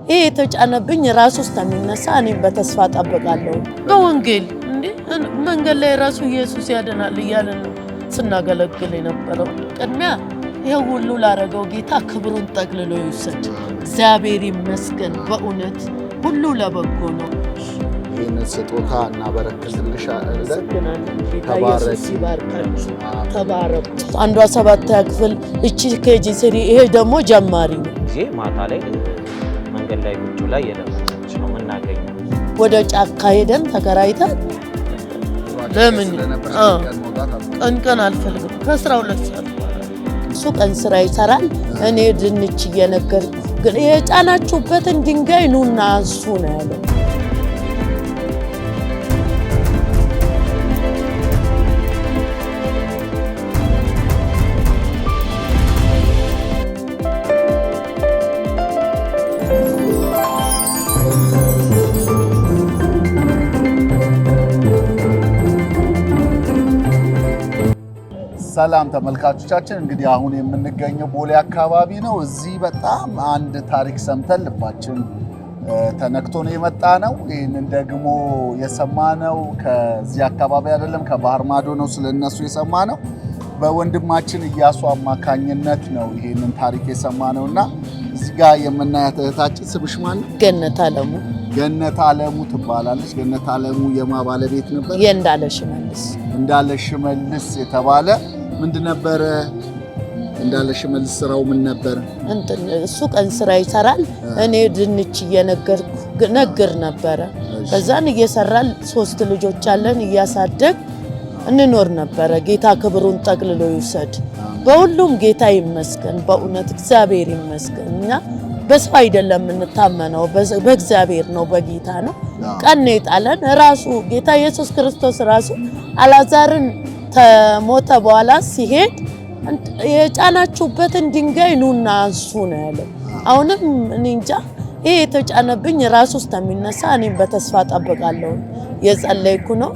ይሄ የተጫነብኝ ራሱ እስከሚነሳ እኔ በተስፋ ጠብቃለሁ። በወንጌል እንዴ መንገድ ላይ ራሱ ኢየሱስ ያድናል እያልን ስናገለግል የነበረው ቅድሚያ ይሄው ሁሉ ላረገው ጌታ ክብሩን ጠቅልሎ ይውሰድ። እግዚአብሔር ይመስገን። በእውነት ሁሉ ለበጎ ነው። ይህን ስጦታ እናበረክትልሻለን። ኢየሱስ ይባርካችሁ። ተባረኩ። አንዷ 7ኛ ክፍል እቺ ኬጂ 3 ይሄ ደግሞ ጀማሪ ነው። ጊዜ ማታ ላይ መንገድ ላይ ቁጭ ላይ የለመች ነው የምናገኘው። ወደ ጫካ ሄደን ተከራይተን ለምን ቀን አልፈልግም ከ12 ሰዓት እሱ ቀን ስራ ይሰራል። እኔ ድንች እየነገር ግን የጫናችሁበትን ድንጋይ ኑና አንሱ ነው ያለው። ሰላም ተመልካቾቻችን፣ እንግዲህ አሁን የምንገኘው ቦሌ አካባቢ ነው። እዚህ በጣም አንድ ታሪክ ሰምተን ልባችን ተነክቶ ነው የመጣ ነው። ይህንን ደግሞ የሰማነው ከዚህ አካባቢ አይደለም፣ ከባህር ማዶ ነው ስለነሱ የሰማነው። በወንድማችን እያሱ አማካኝነት ነው ይህንን ታሪክ የሰማነውና እዚህ ጋር የምናያት እህታችን ስምሽ ማን ነው? ገነት አለሙ። ገነት አለሙ ትባላለች። ገነት አለሙ የማ ባለቤት ነበር? የእንዳለሽመልስ። እንዳለሽመልስ የተባለ ምንድን ነበረ? እንዳለሽመልስ ስራው ምን ነበር? እሱ ቀን ስራ ይሰራል። እኔ ድንች እየነገርኩ ነግር ነበረ። ከዛን እየሰራል 3 ልጆች አለን እያሳደግ እንኖር ነበረ። ጌታ ክብሩን ጠቅልሎ ይውሰድ። በሁሉም ጌታ ይመስገን። በእውነት እግዚአብሔር ይመስገን። እኛ በሰው አይደለም የምንታመነው፣ በእግዚአብሔር ነው፣ በጌታ ነው። ቀን የጣለን ራሱ ጌታ ኢየሱስ ክርስቶስ ራሱ አልዓዛርን ተሞተ በኋላ ሲሄድ የጫናችሁበትን ድንጋይ ኑና አንሱ ነው ያለው። አሁንም እኔ እንጃ ይሄ የተጫነብኝ ራሱ እስከሚነሳ እኔም በተስፋ ጠብቃለሁ። የጸለይኩ ነው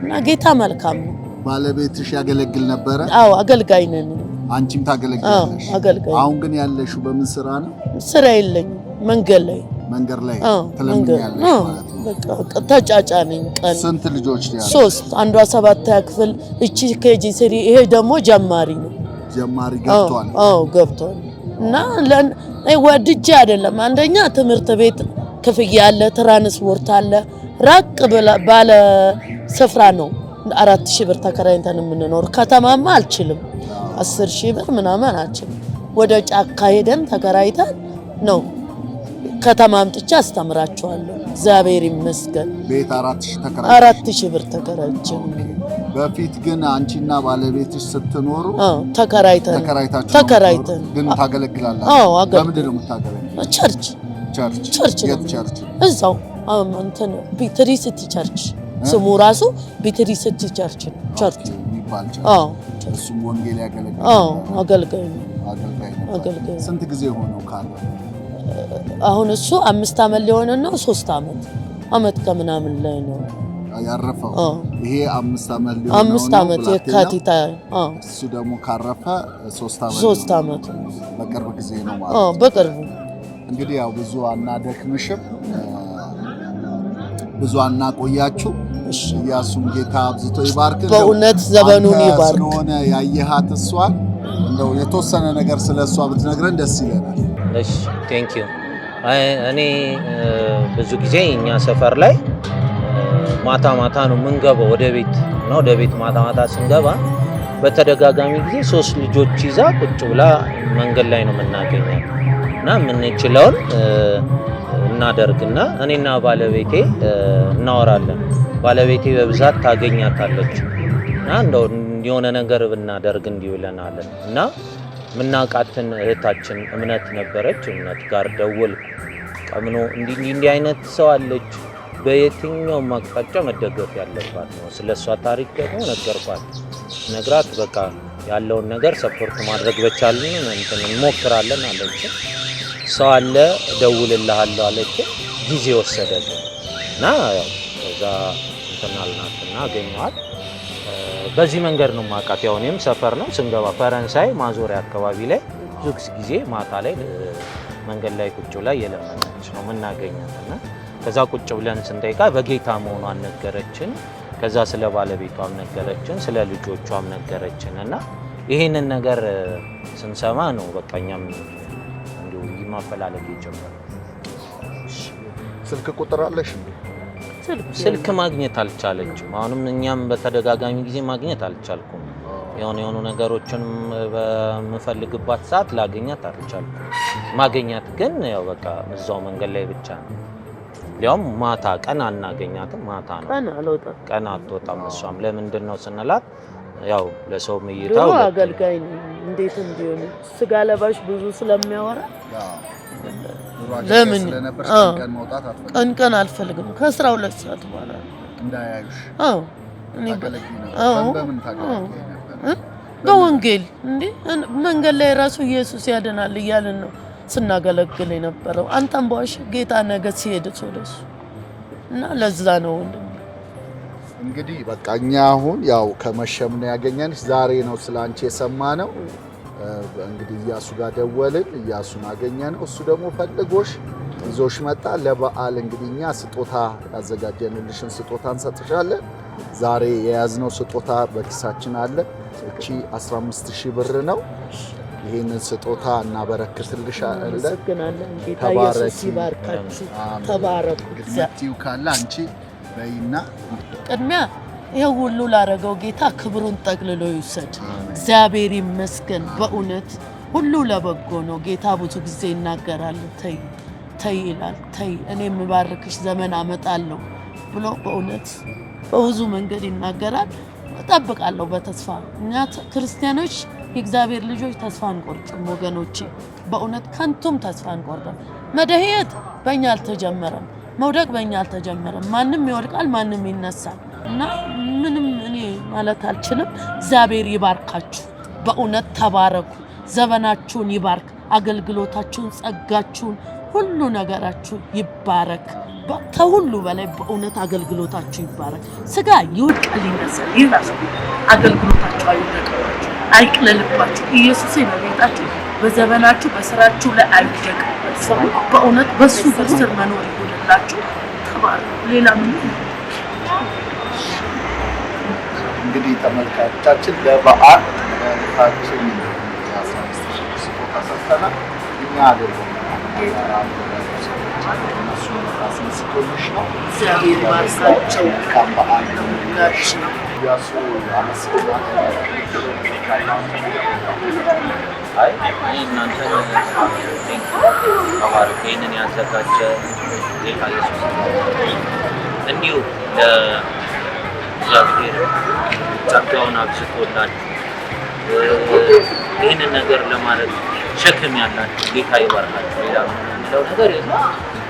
እና ጌታ መልካም ነው። ባለቤትሽ ያገለግል ነበረ? አዎ አገልጋይ ነኝ። አንቺም ታገለግላለሽ? አገልጋይ። አሁን ግን ያለሽው በምን ስራ ነው? ስራ የለኝም። መንገድ ላይ ትለምኛለሽ ማለት ነው? በቃ ተጫጫነኝ። ቀን ስንት ልጆች ነው ያሉት? 3። አንዷ 7ኛ ክፍል እቺ ኬጂ 3 ይሄ ደግሞ ጀማሪ ነው። ጀማሪ ገብቷል? አዎ ገብቷል። እና ወድጄ አይደለም። አንደኛ ትምህርት ቤት ክፍያ አለ፣ ትራንስፖርት አለ። ራቅ ባለ ስፍራ ነው 4000 ብር ተከራይተን የምንኖር። ከተማማ አልችልም 10,000 ብር ምናምን አልችልም። ወደ ጫካ ሄደን ተከራይተን ነው ከተማ አምጥቼ አስተምራቸዋለሁ። እግዚአብሔር ይመስገን። ቤት 4000 ብር ተከራይቼ። በፊት ግን አንቺና ባለቤትሽ ስትኖሩ ተከራይተን ግን ታገለግላላችሁ? አዎ። በምንድን ነው የምታገለግለው? ቸርች እዛው እንትን ቢትሪሲቲ ቸርች፣ ስሙ ራሱ ቢትሪሲቲ ቸርች ነው። ቸርች የሚባል ቸርች። አዎ። እሱም ወንጌል ያገለግላል? አዎ አገልጋይ ነው። ስንት ጊዜ ሆነው ካለ? አሁን እሱ 5 ዓመት ሊሆነው ነው። 3 ዓመት ከምናምን ላይ ነው ያረፈው። ይሄ 5 ዓመት ሊሆነው ነው። 5 ዓመት የካቲት። እሱ ደግሞ ካረፈ 3 ዓመት በቅርብ ጊዜ ነው ማለት ነው። በቅርቡ። እንግዲህ ያው ብዙ አናደክምሽም፣ ብዙ አናቆያችሁ። ኢያሱም ጌታ አብዝቶ ይባርክ። በእውነት ዘመኑን ይባርክ። ስለሆነ ያየሃት እሷን እንደው የተወሰነ ነገር ስለሷ ብትነግረን ደስ ይለናል። እሺ ቴንክ ዩ። እኔ ብዙ ጊዜ እኛ ሰፈር ላይ ማታ ነው የምንገባው ወደ ቤት ነው። ወደ ቤት ማታ ስንገባ በተደጋጋሚ ጊዜ 3 ልጆች ይዛ ቁጭ ብላ መንገድ ላይ ነው የምናገኛት እና የምንችለውን እናደርግና እኔና ባለቤቴ እናወራለን። ባለቤቴ በብዛት ታገኛታለች እና እንደው የሆነ ነገር ብናደርግ እንዲውለናለን እና ምናቃትን እህታችን እምነት ነበረች። እምነት ጋር ደወልኩ። ቀምኖ እንዲህ አይነት ሰው አለች፣ በየትኛውም አቅጣጫ መደገፍ ያለባት ነው። ስለሷ ታሪክ ደግሞ ነገርኳት። ነግራት በቃ ያለውን ነገር ሰፖርት ማድረግ በቻልን እንሞክራለን አለች። ሰው አለ ደውልልሃለሁ አለች። ጊዜ ወሰደች እና ያው እዛ እንትናልናትና አገኘኋት። በዚህ መንገድ ነው ማቃት። ያው እኔም ሰፈር ነው ስንገባ ፈረንሳይ ማዞሪያ አካባቢ ላይ ብዙ ጊዜ ማታ ላይ መንገድ ላይ ቁጭ ብላ የለመነች ነው የምናገኛትና ከዛ ቁጭ ብለን ስንጠይቃ በጌታ መሆኗን ነገረችን። ከዛ ስለ ባለቤቷም ነገረችን፣ ስለ ልጆቿም ነገረችን እና ይሄንን ነገር ስንሰማ ነው በቃ እኛም እንዲሁ ማፈላለግ የጀመረው። ስልክ ቁጥር አለሽ እንዴ? ስልክ ማግኘት አልቻለችም። አሁንም እኛም በተደጋጋሚ ጊዜ ማግኘት አልቻልኩም። የሆኑ ነገሮችን በምፈልግባት ሰዓት ላገኛት አልቻልኩም። ማገኛት ግን ያው በቃ እዛው መንገድ ላይ ብቻ ነው። ያውም ማታ ቀን አናገኛትም። ማታ ነው ቀን አትወጣም። እሷም ለምንድን ነው ስንላት ያው ለሰው ምይታው አገልጋይ እንዴት እንዲሆን ስጋ ለባሽ ብዙ ስለሚያወራ ለምን ቀን አልፈልግም ከ12 ሰዓት በኋላ እንዳያዩሽ። በወንጌል እንዴ መንገድ ላይ ራሱ ኢየሱስ ያድናል እያልን ነው ስናገለግል የነበረው። አንተም በዋሽ ጌታ ነገ ሲሄድ ወደሱ እና ለዛ ነው እንግዲህ በቃ እኛ አሁን ያው ከመሸም ነው ያገኘንሽ። ዛሬ ነው ስላንቺ የሰማነው። እንግዲህ ኢያሱ ጋር ደወልን፣ ኢያሱን አገኘነው። እሱ ደግሞ ፈልጎሽ ይዞሽ መጣ። ለበዓል እንግዲህ እኛ ስጦታ ያዘጋጀንልሽን ስጦታ እንሰጥሻለን። ዛሬ የያዝነው ስጦታ በኪሳችን አለ። እቺ 15000 ብር ነው። ይሄንን ስጦታ እናበረክትልሻለን። ጌታ ኢየሱስ ይባርካችሁ። ተባረኩ። ግጥምቲው ካለ አንቺ በይና ቅድሚያ ይሄ ሁሉ ላረገው ጌታ ክብሩን ጠቅልሎ ይውሰድ። እግዚአብሔር ይመስገን። በእውነት ሁሉ ለበጎ ነው። ጌታ ብዙ ጊዜ ይናገራል። ተይ ይላል። ተይ እኔ የምባርክሽ ዘመን አመጣለሁ ብሎ በእውነት በብዙ መንገድ ይናገራል። እጠብቃለሁ በተስፋ። እኛ ክርስቲያኖች የእግዚአብሔር ልጆች ተስፋ አንቆርጥም ወገኖቼ። በእውነት ከንቱም ተስፋ አንቆርጥም። መደህየት በእኛ አልተጀመረም። መውደቅ በእኛ አልተጀመረም። ማንም ይወድቃል፣ ማንም ይነሳል እና ምንም እኔ ማለት አልችልም። እግዚአብሔር ይባርካችሁ። በእውነት ተባረኩ። ዘመናችሁን ይባርክ። አገልግሎታችሁን፣ ጸጋችሁን፣ ሁሉ ነገራችሁ ይባረክ። ከሁሉ በላይ በእውነት አገልግሎታችሁ ይባረክ። ስጋ ይወድቃል፣ ይነሳል፣ ይራስ አገልግሎታችሁ አይወድቅባችሁ፣ አይቅለልባችሁ። ኢየሱስ ይባርካችሁ። በዘመናችሁ በስራችሁ ላይ አይወድቅባችሁ። በእውነት በሱ ስር መኖር ይሁንላችሁ። ተባረኩ። ሌላ ምን እንግዲህ ተመልካቾቻችን ለበዓል ለታችን 15000 ስጦታ ሰጥተናል። እኛ አይደለም እነሱ አስመስቶልሽ ነው። እግዚአብሔር ይባርካቸው። ከበዓል ለሁላችሁ ኢያሱ አመስግናለሁ። አይ እናንተ ተባረኩ። ይሄንን ያዘጋጀ ጌታ ኢየሱስ እንዲሁ ለእግዚአብሔር ጸጋውን አብዝቶላችሁ ይህንን ነገር ለማድረግ ሸክም ያላችሁ ጌታ ይባርካችሁ። ሌላ የምለው ነገር የለም።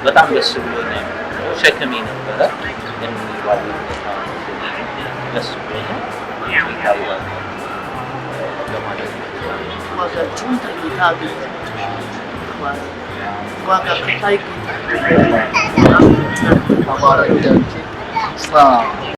በጣም ደስ ብሎኛል። ሸክሜ ነበረ ግን ደስ ብሎኛል። ጌታ ይባርካችሁ ለማለት ዋጋችሁን ተጌታ ዋጋ ከፋይ ጌታ